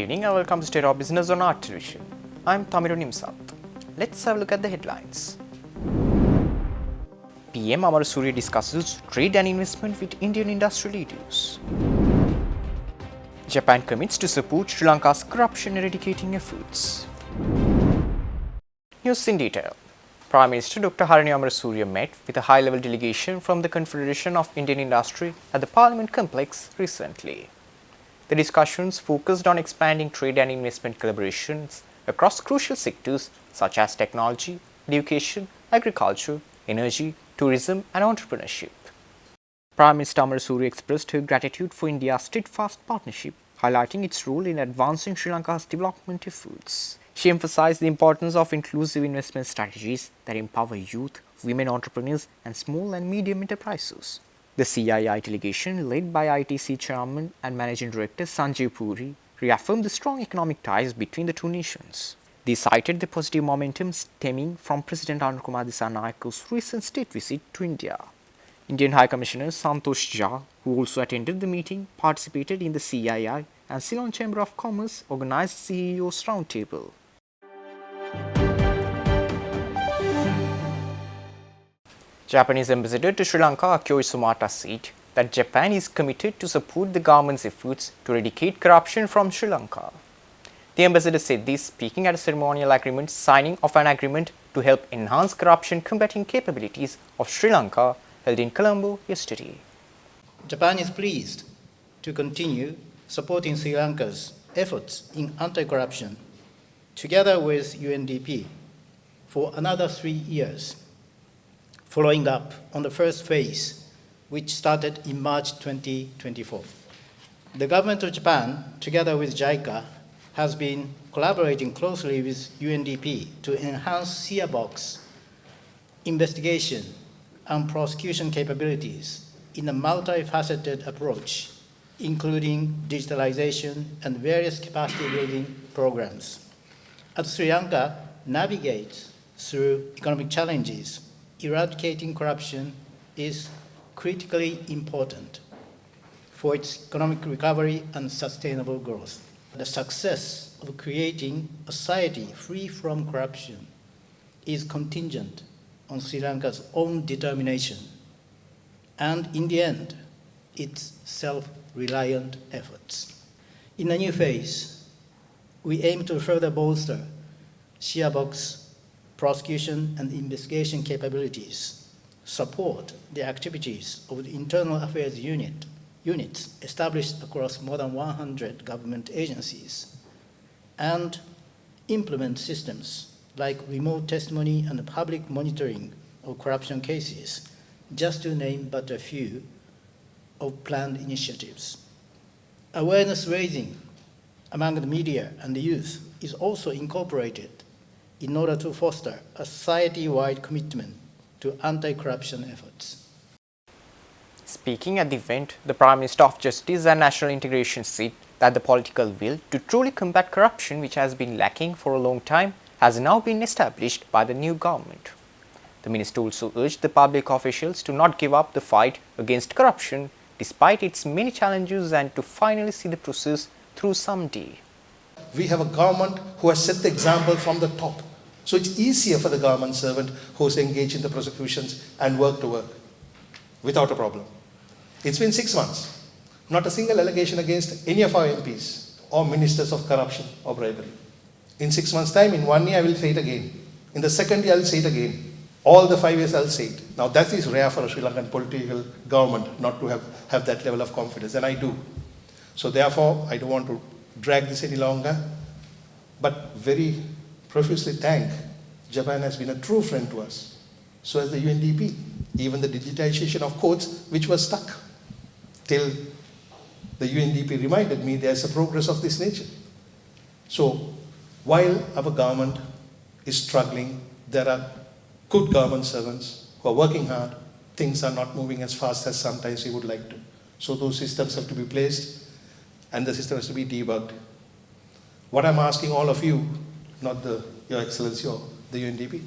evening and welcome to State of Business on Art Television. I'm Tamiru Nimsat. Let's have a look at the headlines. PM Amar Surya discusses trade and investment with Indian industry leaders. Japan commits to support Sri Lanka's corruption eradicating efforts. News in detail. Prime Minister Dr. Harini Amarasuriya met with a high-level delegation from the Confederation of Indian Industry at the Parliament complex recently. The discussions focused on expanding trade and investment collaborations across crucial sectors such as technology, education, agriculture, energy, tourism and entrepreneurship. Prime Minister Amarasuriya expressed her gratitude for India's steadfast partnership, highlighting its role in advancing Sri Lanka's development efforts. She emphasized the importance of inclusive investment strategies that empower youth, women entrepreneurs and small and medium enterprises. The CII delegation, led by ITC Chairman and Managing Director Sanjay Puri, reaffirmed the strong economic ties between the two nations. They cited the positive momentum stemming from President Anukumar Dissanayaka's recent state visit to India. Indian High Commissioner Santosh Jha, who also attended the meeting, participated in the CII and Ceylon Chamber of Commerce organized CEO's Roundtable. Japanese Ambassador to Sri Lanka Akio Isumata said that Japan is committed to support the government's efforts to eradicate corruption from Sri Lanka. The ambassador said this speaking at a ceremonial agreement signing of an agreement to help enhance corruption combating capabilities of Sri Lanka held in Colombo yesterday. Japan is pleased to continue supporting Sri Lanka's efforts in anti-corruption together with UNDP for another 3 years, following up on the first phase, which started in March 2024. The government of Japan, together with JICA, has been collaborating closely with UNDP to enhance SEABOX investigation and prosecution capabilities in a multifaceted approach, including digitalization and various capacity building programs. As Sri Lanka navigates through economic challenges, eradicating corruption is critically important for its economic recovery and sustainable growth. The success of creating a society free from corruption is contingent on Sri Lanka's own determination and, in the end, its self-reliant efforts. In a new phase, we aim to further bolster SEABOX prosecution and investigation capabilities, support the activities of the Internal Affairs units established across more than 100 government agencies, and implement systems like remote testimony and public monitoring of corruption cases, just to name but a few of planned initiatives. Awareness raising among the media and the youth is also incorporated in order to foster a society-wide commitment to anti-corruption efforts. Speaking at the event, the Prime Minister of Justice and National Integration said that the political will to truly combat corruption, which has been lacking for a long time, has now been established by the new government. The minister also urged the public officials to not give up the fight against corruption despite its many challenges and to finally see the process through someday. We have a government who has set the example from the top. So it's easier for the government servant who's engaged in the prosecutions and work to work without a problem. It's been 6 months. Not a single allegation against any of our MPs or ministers of corruption or bribery. In 6 months' time, in 1 year, I will say it again. In the second year, I will say it again. All the 5 years, I will say it. Now, that is rare for a Sri Lankan political government not to have that level of confidence, and I do. So therefore, I don't want to drag this any longer, but very profusely thank Japan has been a true friend to us. So has the UNDP, even the digitization of courts, which was stuck till the UNDP reminded me there's a progress of this nature. So while our government is struggling, there are good government servants who are working hard. Things are not moving as fast as sometimes we would like to. So those systems have to be placed and the system has to be debugged. What I'm asking all of you, not Your Excellency or the UNDP,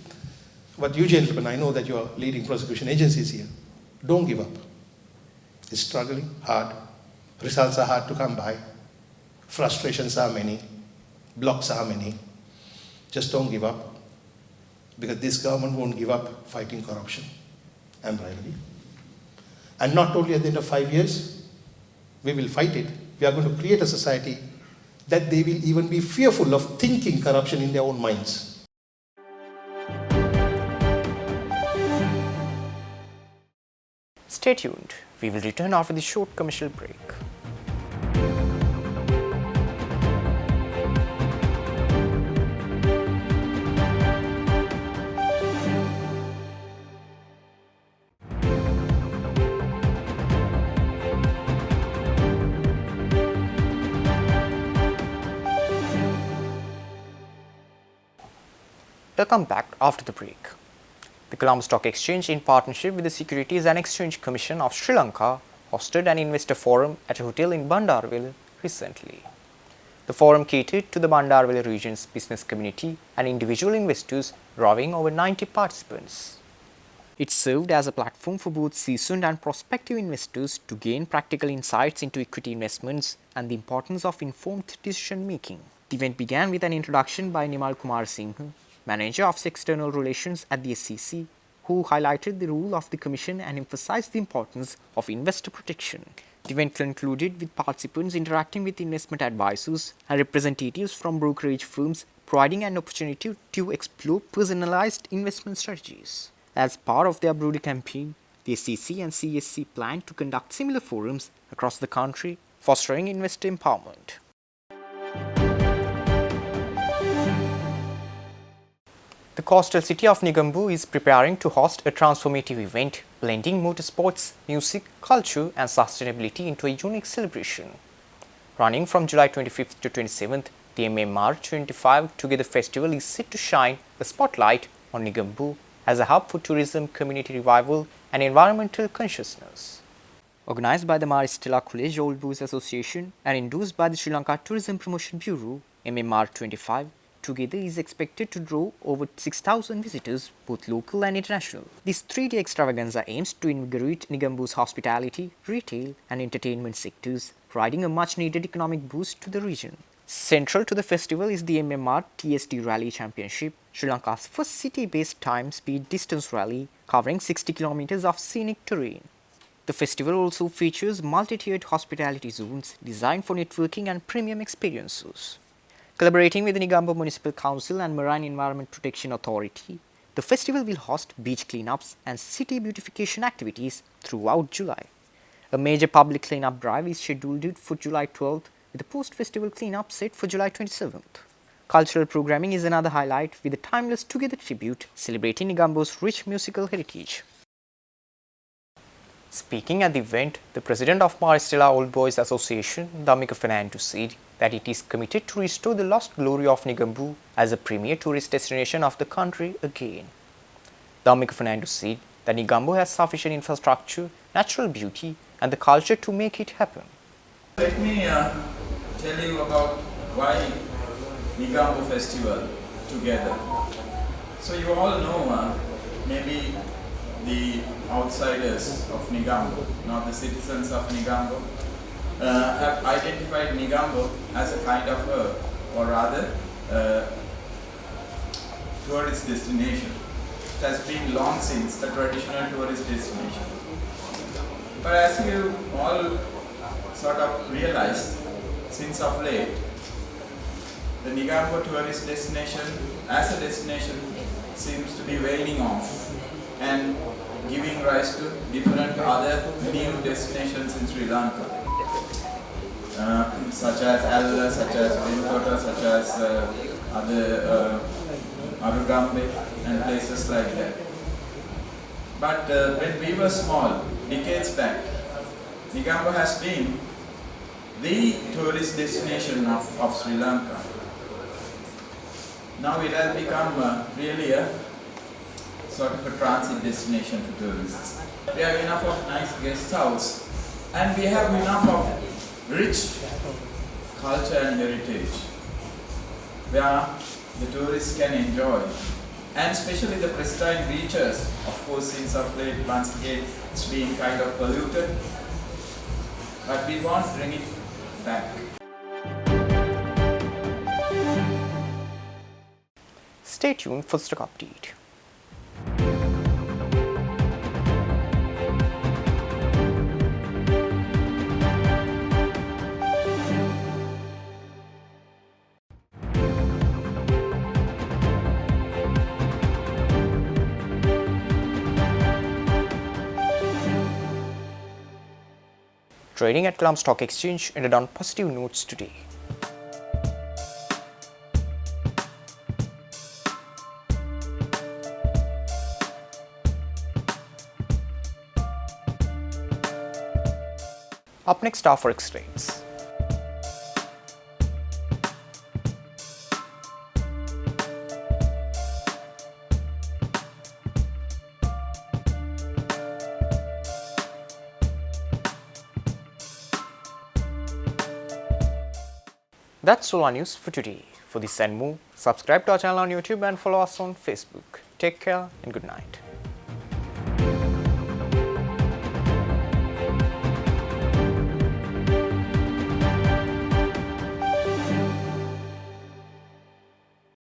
but you gentlemen, I know that you are leading prosecution agencies here. Don't give up. It's struggling hard. Results are hard to come by. Frustrations are many, blocks are many. Just don't give up, because this government won't give up fighting corruption and bribery. And not only at the end of 5 years, we will fight it. We are going to create a society that they will even be fearful of thinking corruption in their own minds. Stay tuned. We will return after the short commercial break. Welcome back after the break. The Colombo Stock Exchange, in partnership with the Securities and Exchange Commission of Sri Lanka, hosted an investor forum at a hotel in Bandarwala recently. The forum catered to the Bandarwala region's business community and individual investors, drawing over 90 participants. It served as a platform for both seasoned and prospective investors to gain practical insights into equity investments and the importance of informed decision making. The event began with an introduction by Nimal Kumar Singh, Manager of External Relations at the SEC, who highlighted the role of the Commission and emphasized the importance of investor protection. The event concluded with participants interacting with investment advisors and representatives from brokerage firms, providing an opportunity to explore personalized investment strategies. As part of their broader campaign, the SEC and CSC plan to conduct similar forums across the country, fostering investor empowerment. The coastal city of Negombo is preparing to host a transformative event blending motorsports, music, culture and sustainability into a unique celebration. Running from July 25th to 27th, the MMR 25 Together Festival is set to shine a spotlight on Negombo as a hub for tourism, community revival and environmental consciousness. Organized by the Maristella College Old Boys Association and endorsed by the Sri Lanka Tourism Promotion Bureau, MMR 25 Together is expected to draw over 6,000 visitors, both local and international. This 3-day extravaganza aims to invigorate Negombo's hospitality, retail and entertainment sectors, providing a much-needed economic boost to the region. Central to the festival is the MMR TSD Rally Championship, Sri Lanka's first city-based time-speed distance rally covering 60 kilometers of scenic terrain. The festival also features multi-tiered hospitality zones designed for networking and premium experiences. Collaborating with the Negombo Municipal Council and Marine Environment Protection Authority, the festival will host beach cleanups and city beautification activities throughout July. A major public cleanup drive is scheduled for July 12th, with a post-festival cleanup set for July 27th. Cultural programming is another highlight, with a timeless Together tribute celebrating Negombo's rich musical heritage. Speaking at the event, the president of Maristella Old Boys Association, Dhammika Fernando, said that it is committed to restore the lost glory of Negombo as a premier tourist destination of the country again. Dhammika Fernando said that Negombo has sufficient infrastructure, natural beauty and the culture to make it happen. Let me tell you about why Negombo Festival Together. So you all know maybe the outsiders of Negombo, not the citizens of Negombo, have identified Negombo as a kind of tourist destination. It has been long since a traditional tourist destination. But as you all sort of realized, since of late, the Negombo tourist destination as a destination seems to be waning off and giving rise to different other new destinations in Sri Lanka, such as Alla, such as Venkota, such as other Arugambe and places like that. But when we were small, decades back, Negombo has been the tourist destination of Sri Lanka. Now it has become really a sort of a transit destination for tourists. We have enough of nice guest house and we have enough of rich culture and heritage where the tourists can enjoy, and especially the pristine beaches. Of course, since of late, once again, it's been kind of polluted, but we want to bring it back. Stay tuned for the stock update. Trading at Colombo Stock Exchange ended on positive notes today. Up next are forex rates. That's all our news for today. For this and more, subscribe to our channel on YouTube and follow us on Facebook. Take care and good night.